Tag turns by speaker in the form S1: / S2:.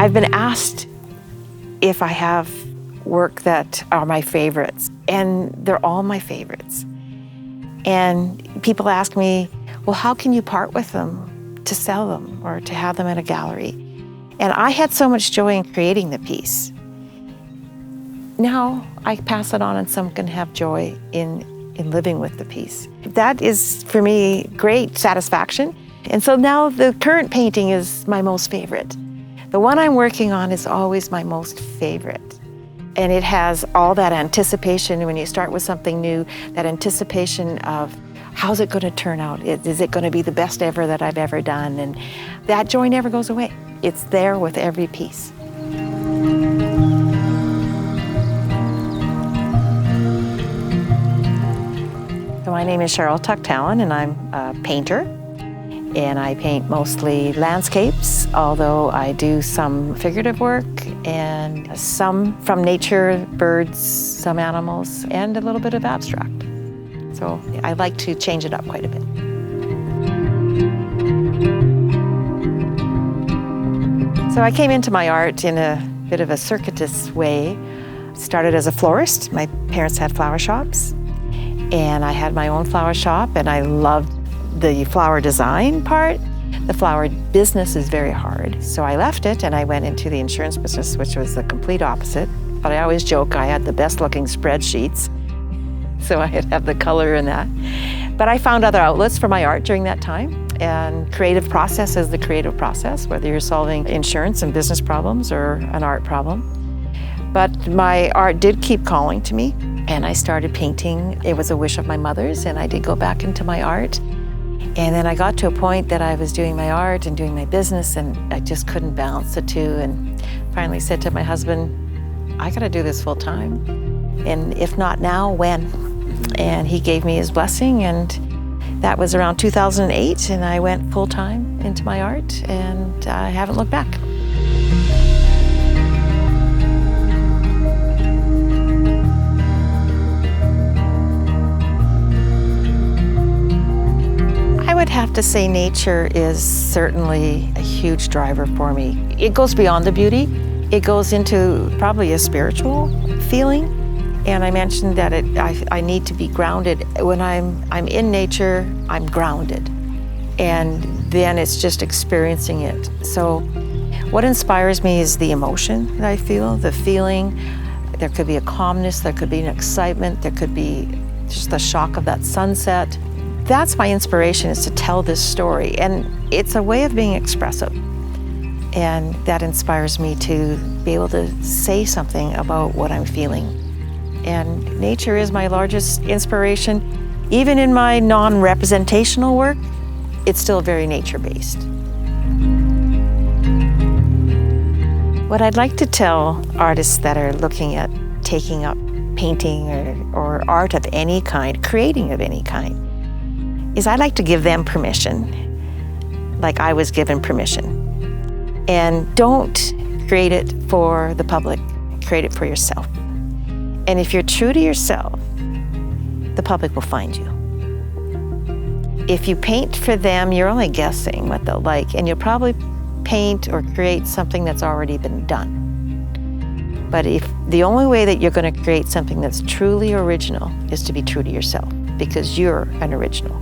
S1: I've been asked if I have work that are my favorites, and they're all my favorites. And people ask me, well, how can you part with them to sell them or to have them in a gallery? And I had so much joy in creating the piece. Now I pass it on and someone can have joy in living with the piece. That is, for me, great satisfaction. And so now the current painting is my most favorite. The one I'm working on is always my most favorite. And it has all that anticipation when you start with something new, that anticipation of how's it going to turn out? Is it going to be the best ever that I've ever done? And that joy never goes away. It's there with every piece. So my name is Cheryl Tuck Tallon, and I'm a painter. And I paint mostly landscapes, although I do some figurative work and some from nature, birds, some animals, and a little bit of abstract. So I like to change it up quite a bit. So I came into my art in a bit of a circuitous way. Started as a florist. My parents had flower shops, and I had my own flower shop, and I loved the flower design part. The flower business is very hard. So I left it and I went into the insurance business, which was the complete opposite. But I always joke I had the best looking spreadsheets. So I have the color in that. But I found other outlets for my art during that time. And creative process is the creative process, whether you're solving insurance and business problems or an art problem. But my art did keep calling to me, and I started painting. It was a wish of my mother's, and I did go back into my art. And then I got to a point that I was doing my art and doing my business, and I just couldn't balance the two, and finally said to my husband, I gotta do this full time. And if not now, when? And he gave me his blessing, and that was around 2008, and I went full time into my art, and I haven't looked back. I would have to say nature is certainly a huge driver for me. It goes beyond the beauty. It goes into probably a spiritual feeling. And I mentioned that I need to be grounded. When I'm in nature, I'm grounded. And then it's just experiencing it. So what inspires me is the emotion that I feel, the feeling. There could be a calmness, there could be an excitement, there could be just the shock of that sunset. That's my inspiration, is to tell this story. And it's a way of being expressive. And that inspires me to be able to say something about what I'm feeling. And nature is my largest inspiration. Even in my non-representational work, it's still very nature-based. What I'd like to tell artists that are looking at taking up painting or art of any kind, creating of any kind, is I'd like to give them permission, like I was given permission. And don't create it for the public, create it for yourself. And if you're true to yourself, the public will find you. If you paint for them, you're only guessing what they'll like, and you'll probably paint or create something that's already been done. But if the only way that you're going to create something that's truly original is to be true to yourself, because you're an original.